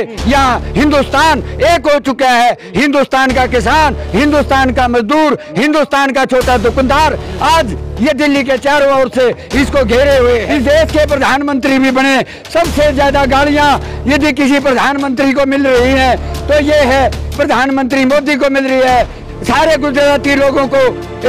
यहाँ हिंदुस्तान एक हो चुका है। हिंदुस्तान का किसान, हिंदुस्तान का मजदूर, हिंदुस्तान का छोटा दुकानदार आज ये दिल्ली के चारों ओर से इसको घेरे हुए। इस देश के प्रधानमंत्री भी बने। सबसे ज्यादा गालियां यदि किसी प्रधानमंत्री को मिल रही हैं तो ये है प्रधानमंत्री मोदी को मिल रही है। सारे गुजराती लोगों को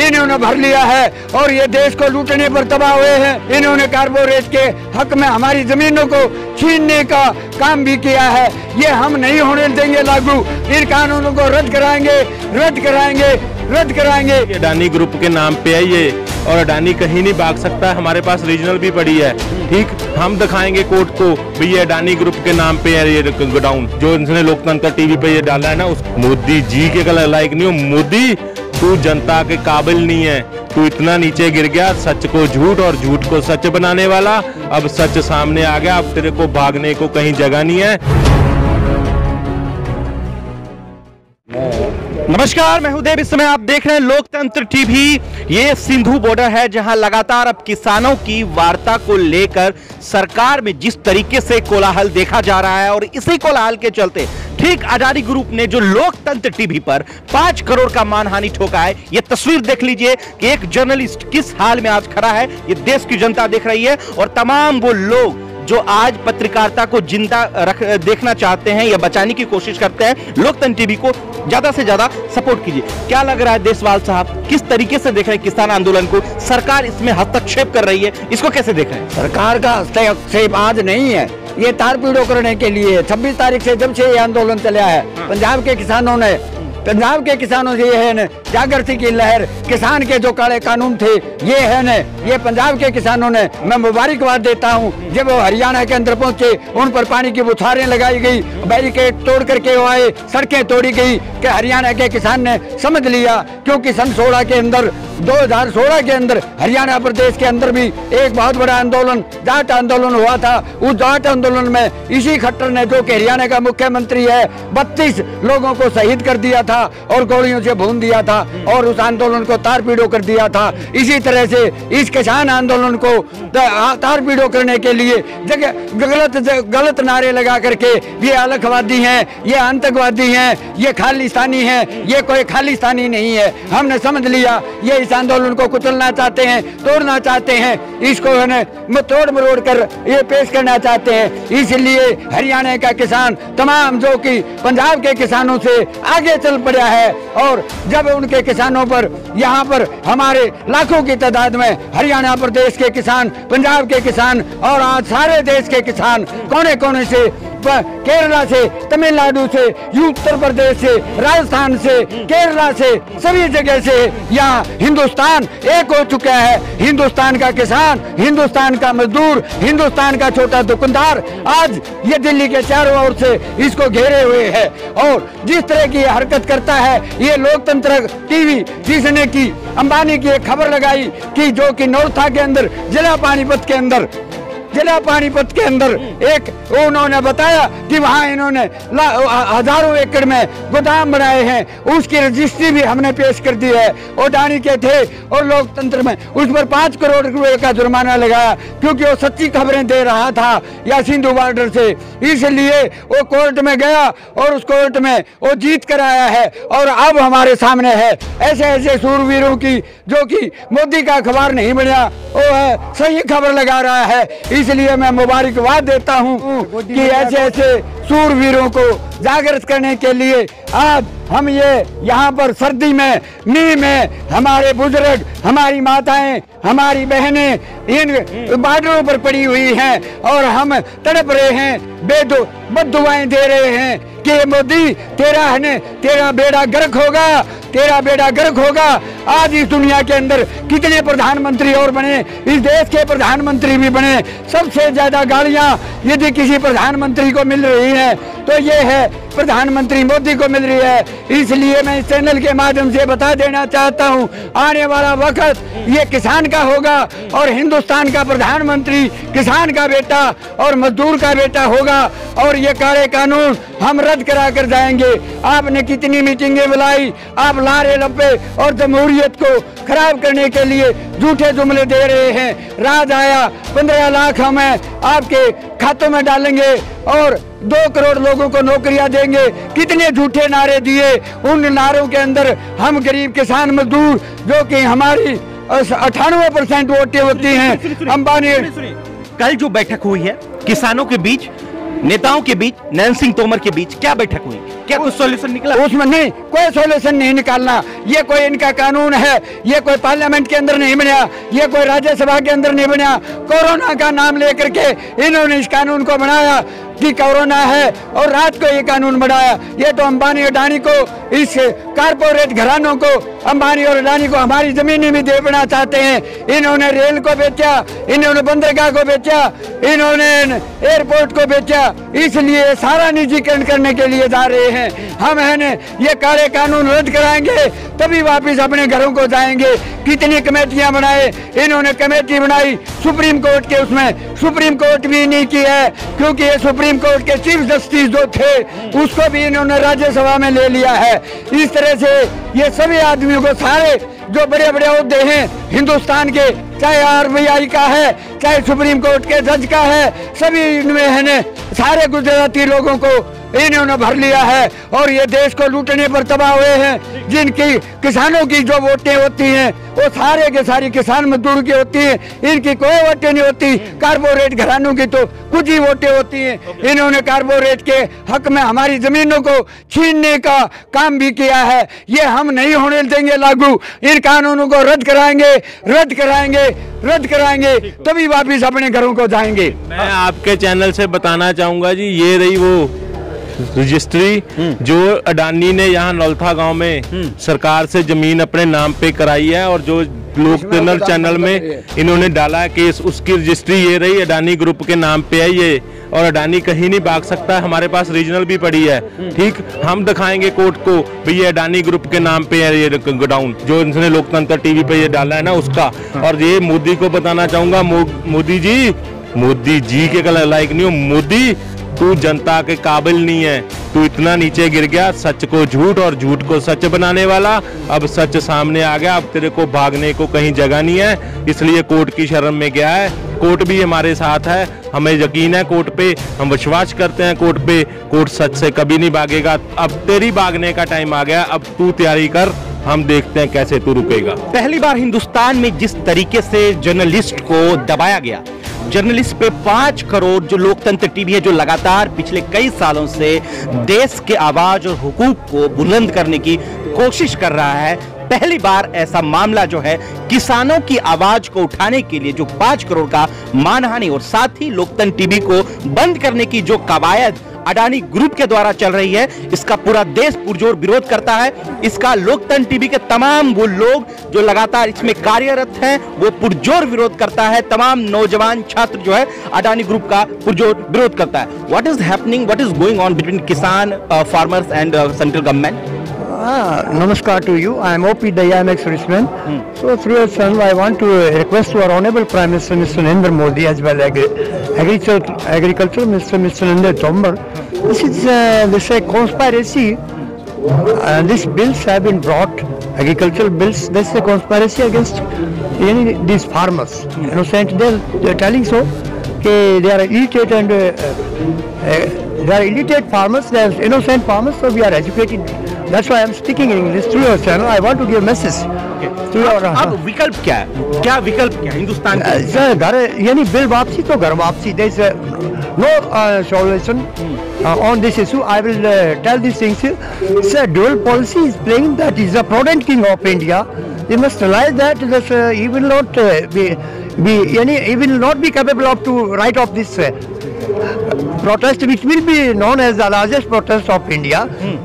इन्होंने भर लिया है और ये देश को लूटने पर तबाह हुए हैं। इन्होंने कारपोरेट के हक में हमारी जमीनों को छीनने का काम भी किया है। ये हम नहीं होने देंगे लागू। इन कानूनों को रद्द कराएंगे, रद्द कराएंगे, रद्द कराएंगे। अडानी ग्रुप के नाम पे है ये, और अडानी कहीं नहीं भाग सकता है। हमारे पास रीजनल भी पड़ी है, ठीक, हम दिखाएंगे कोर्ट को भी ये अडानी ग्रुप के नाम पे है ये गोडाउन। जो इन्होंने लोकतंत्र टीवी पे ये डाला है ना, उस मोदी जी के लायक नहीं हो। मोदी, तू जनता के काबिल नहीं है। तू इतना नीचे गिर गया, सच को झूठ और झूठ को सच बनाने वाला। अब सच सामने आ गया, अब तेरे को भागने को कहीं जगह नहीं है। नमस्कार, मैं हूं देव। इस समय आप देख रहे हैं लोकतंत्र टीवी। ये सिंधु बॉर्डर है जहां लगातार अब किसानों की वार्ता को लेकर सरकार में जिस तरीके से कोलाहल देखा जा रहा है, और इसी कोलाहल के चलते ठीक अडानी ग्रुप ने जो लोकतंत्र टीवी पर 5 करोड़ का मानहानि ठोका है। ये तस्वीर देख लीजिए कि एक जर्नलिस्ट किस हाल में आज खड़ा है। ये देश की जनता देख रही है और तमाम वो लोग जो आज पत्रकारिता को जिंदा देखना चाहते हैं या बचाने की कोशिश करते हैं। लोकतंत्र टीवी को ज्यादा से ज्यादा सपोर्ट कीजिए। क्या लग रहा है देशवाल साहब, किस तरीके से देख रहे हैं किसान आंदोलन को? सरकार इसमें हस्तक्षेप कर रही है, इसको कैसे देख रहे हैं? सरकार का हस्तक्षेप आज नहीं है, ये तारपीड़ो करने के लिए 26 तारीख से जब से ये आंदोलन चला है, पंजाब के किसानों से ये है न जागृति की लहर। किसान के जो काले कानून थे ये है न, ये पंजाब के किसानों ने, मैं मुबारकबाद देता हूँ। जब वो हरियाणा के अंदर पहुंचे, उन पर पानी की बुछारें लगाई गई, बैरिकेड तोड़ करके वो आए, सड़कें तोड़ी गई कि हरियाणा के किसान ने समझ लिया। क्योंकि सन 2016 के अंदर हरियाणा प्रदेश के अंदर भी एक बहुत बड़ा आंदोलन, जाट आंदोलन हुआ था। उस जाट आंदोलन में इसी खट्टर ने, जो कि हरियाणा का मुख्यमंत्री है, 32 लोगों को शहीद कर दिया था और गोलियों से भून दिया था और उस आंदोलन को तारपीड़ो कर दिया था। इसी तरह से इस किसान आंदोलन को तारपीड़ो करने के लिए गलत नारे लगा करके ये अलखवादी हैं, ये आतंकवादी हैं, ये खालिस्तानी हैं। ये कोई खालिस्तानी नहीं है। हमने समझ लिया ये इस आंदोलन को कुचलना चाहते हैं, तोड़ना चाहते हैं, इसको तोड़ मरोड़ कर ये पेश करना चाहते हैं। इसलिए हरियाणा का किसान तमाम जो कि पंजाब के किसानों से आगे चल पड़ा है। और जब उनके किसानों पर, यहाँ पर हमारे लाखों की तादाद में हरियाणा प्रदेश के किसान, पंजाब के किसान और आज सारे देश के किसान कोने कोने से, केरला से, तमिलनाडु से, उत्तर प्रदेश से, राजस्थान से, केरला से, सभी जगह से यहाँ हिंदुस्तान एक हो चुका है। हिंदुस्तान का किसान, हिंदुस्तान का मजदूर, हिंदुस्तान का छोटा दुकानदार आज ये दिल्ली के चारों ओर से इसको घेरे हुए है। और जिस तरह की हरकत करता है ये लोकतंत्र टीवी, जिसने की अंबानी की एक खबर लगाई कि जो कि नौथा के अंदर, जिला पानीपत के अंदर एक उन्होंने बताया कि वहां इन्होंने हजारों एकड़ में गोदाम बनाए हैं। उसकी रजिस्ट्री भी हमने पेश कर दी है। अडानी के थे और लोकतंत्र में उस पर 5 करोड़ रुपए का जुर्माना लगाया क्योंकि वो सच्ची खबरें दे रहा था या सिंधु बॉर्डर से। इसलिए वो कोर्ट में गया और उस कोर्ट में वो जीत कर आया है। और अब हमारे सामने है ऐसे ऐसे सूरवीरों की, जो कि मोदी का अखबार नहीं बना, वो है सही खबर लगा रहा है। इसलिए मैं मुबारकबाद देता हूं कि ऐसे ऐसे सूरवीरों को जागृत करने के लिए आज हम ये यहाँ पर सर्दी में, मीह में हमारे बुजुर्ग, हमारी माताएं, हमारी बहनें इन बॉर्डरों पर पड़ी हुई हैं और हम तड़प रहे हैं, बद्दुआएं दे रहे हैं कि मोदी तेरा बेड़ा गर्क होगा, तेरा बेड़ा गर्क होगा। आज इस दुनिया के अंदर कितने प्रधानमंत्री और बने, इस देश के प्रधानमंत्री भी बने। सबसे ज्यादा गालियां यदि किसी प्रधानमंत्री को मिल रही हैं तो ये है प्रधानमंत्री मोदी को मिल रही है। इसलिए मैं इस चैनल के माध्यम से बता देना चाहता हूं, आने वाला वक्त ये किसान का होगा और हिंदुस्तान का प्रधानमंत्री किसान का बेटा और मजदूर का बेटा होगा। और ये काले कानून हम रद्द करा कर जाएंगे। आपने कितनी मीटिंगें बुलाई, आप लारे लपे और जमहूरियत को खराब करने के लिए झूठे जुमले दे रहे हैं। राज आया, 15 लाख हमें आपके खातों में डालेंगे और 2 करोड़ लोगों को नौकरियां देंगे। कितने झूठे नारे दिए। उन नारों के अंदर हम गरीब किसान मजदूर जो कि हमारी 98% वोटें होती हैं अंबानी। कल जो बैठक हुई है किसानों के बीच, नेताओं के बीच, नरेंद्र सिंह तोमर के बीच, क्या बैठक हुई? क्या कुछ सॉल्यूशन निकला? उसमें नहीं, कोई सॉल्यूशन नहीं निकालना। ये कोई इनका कानून है, ये कोई पार्लियामेंट के अंदर नहीं बना, ये कोई राज्यसभा के अंदर नहीं बना। कोरोना का नाम लेकर के इन्होंने इस कानून को बनाया कि कोरोना है और रात को ये कानून बनाया। ये तो अंबानी और अडानी को, इस कारपोरेट घरानों को, अंबानी और अडानी को हमारी जमीनें भी देना चाहते हैं। इन्होंने रेल को बेचा, इन्होंने बंदरगाह को बेचा, इन्होंने एयरपोर्ट को बेचा, इसलिए सारा निजीकरण करने के लिए जा रहे हैं। हम है ने ये काले कानून रद्द कराएंगे तभी वापिस अपने घरों को जाएंगे। कितनी कमेटियां बनाए, इन्होंने कमेटी बनाई सुप्रीम कोर्ट के, उसमें सुप्रीम कोर्ट भी नहीं की है क्योंकि ये सुप्रीम कोर्ट के चीफ जस्टिस जो थे उसको भी इन्होंने राज्यसभा में ले लिया है। इस तरह से ये सभी आदमियों को, सारे जो बड़े बड़े ओहदे हैं हिंदुस्तान के, चाहे RBI का है, चाहे सुप्रीम कोर्ट के जज का है, सभी इनमें है ने सारे गुजराती लोगों को इन्होंने भर लिया है और ये देश को लूटने पर तबाह हुए हैं। जिनकी किसानों की जो वोटें होती हैं वो सारे के सारी किसान मजदूर की होती हैं, इनकी कोई वोटें नहीं होती। कारपोरेट घरानों की तो कुछ ही वोटें होती हैं। इन्होंने कारपोरेट के हक में हमारी जमीनों को छीनने का काम भी किया है। ये हम नहीं होने देंगे लागू। इन कानूनों को रद्द कराएंगे, रद्द कराएंगे, रद्द कराएंगे तभी वापिस अपने घरों को जाएंगे। मैं आपके चैनल से बताना चाहूंगा जी, ये रही वो रजिस्ट्री जो अडानी ने यहाँ नौलथा गांव में सरकार से जमीन अपने नाम पे कराई है और जो लोकतंत्र चैनल में इन्होंने डाला केस, उसकी रजिस्ट्री ये रही, अडानी ग्रुप के नाम पे है ये। और अडानी कहीं नहीं भाग सकता, हमारे पास रीजनल भी पड़ी है। ठीक, हम दिखाएंगे कोर्ट को भाई ये अडानी ग्रुप के नाम पे है ये गोडाउन, जो इन्होंने लोकतंत्र टीवी पे ये डाला है ना उसका। और ये मोदी को बताना चाहूंगा, मोदी जी के लायक नहीं हो। मोदी, तू जनता के काबिल नहीं है, तू इतना नीचे गिर गया, सच को झूठ और झूठ को सच बनाने वाला। अब सच सामने आ गया, अब तेरे को भागने को कहीं जगह नहीं है, इसलिए कोर्ट की शरण में गया है। कोर्ट भी हमारे साथ है, हमें यकीन है कोर्ट पे, हम विश्वास करते हैं कोर्ट पे। कोर्ट सच से कभी नहीं भागेगा। अब तेरी भागने का टाइम आ गया, अब तू तैयारी कर, हम देखते हैं कैसे तू रुकेगा। पहली बार हिंदुस्तान में जिस तरीके से जर्नलिस्ट को दबाया गया, जर्नलिस्ट पे 5 करोड़ जो लोकतंत्र टीवी है जो लगातार पिछले कई सालों से देश के आवाज और हुकूक को बुलंद करने की कोशिश कर रहा है, पहली बार ऐसा मामला जो है किसानों की आवाज को उठाने के लिए जो 5 करोड़ का मानहानि और साथ ही लोकतंत्र टीवी को बंद करने की जो कवायद अडानी ग्रुप के द्वारा चल रही है, इसका पूरा देश पुरजोर विरोध करता है। इसका लोकतंत्र टीवी के तमाम वो लोग जो लगातार इसमें कार्यरत हैं वो पुरजोर विरोध करता है। तमाम नौजवान छात्र जो है अडानी ग्रुप का पुरजोर विरोध करता है। What is happening, what is going on between किसान farmers and central government? Namaskar to you. I am O.P. Daya, I'm ex-serviceman. So through your channel, I want to request to our Honorable Prime Minister, Mr. Narendra Modi, as well as Agriculture Minister, Mr. Narendra Tomar. This is a conspiracy. These bills have been brought, agricultural bills. This is a conspiracy against these farmers. Innocent, they are telling so. They are illiterate and they are illiterate farmers. They are innocent farmers. So we are educated. That's why I'm speaking in English through your channel. I want to give a message. अब विकल्प क्या है? क्या विकल्प क्या हिंदुस्तान घर यानी bill वापसी तो घर वापसी. There is no solution on this issue. I will tell these things. Sir, dual policy is playing. That is the prudent king of India. They must realize that he will not he will not be capable of to write off this protest, which will be known as the largest protest of India.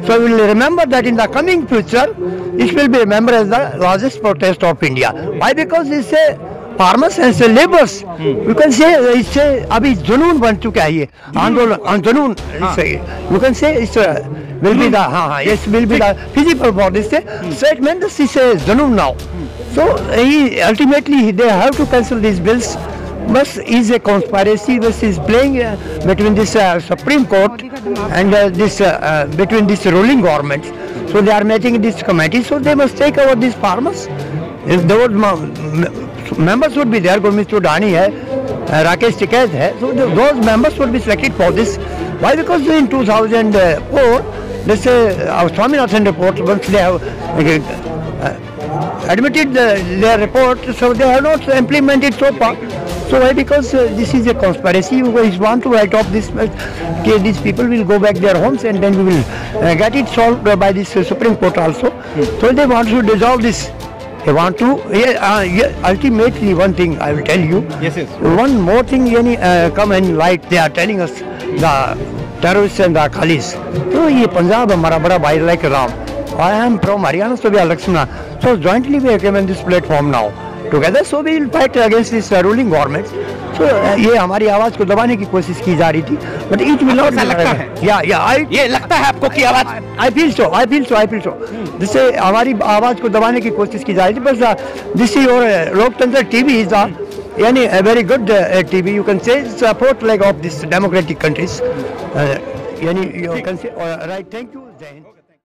So we will remember that in the coming future, it will be remembered as the largest protest of India. Why? Because it's a farmers and laborers. You can say it's अभी जुनून बन चुका है ये आंदोलन, जुनून. You can say it's will be the yes will be the physical for this statement. This is a जुनून now. So ultimately they have to cancel these bills. But is a conspiracy which is playing between this Supreme Court and between this ruling government. So they are making this committee. So they must take over these farmers. If those members would be there, Mr. Adani hai, Rakesh Tikait hai. So those members would be selected for this. Why? Because in 2004, this Swaminathan report, once they have admitted their report, so they have not implemented so far. So why? Because this is a conspiracy. You guys want to write off this. Okay, these people will go back their homes, and then we will get it solved by this Supreme Court also. So they want to dissolve this. They want to. Ultimately, one thing I will tell you. Yes, yes. One more thing, come in light. They are telling us the terrorists and the Khalis. So ये पंजाब हमारा बड़ा भाई like Ram. I am from Haryana, so we are Lakshmana. So jointly we came on this platform now. Together, so we will fight against this ruling government. So ये हमारी आवाज को दबाने की कोशिश की जा रही थी, but it will not. ऐसा लगता है? ये लगता है आपको कि आवाज? I feel so. जिससे हमारी आवाज को दबाने की कोशिश की जा रही थी, बस this is your लोकतंत्र TV is a very good TV. You can say support like of this democratic countries. You can say right. Thank you. Jai Hind.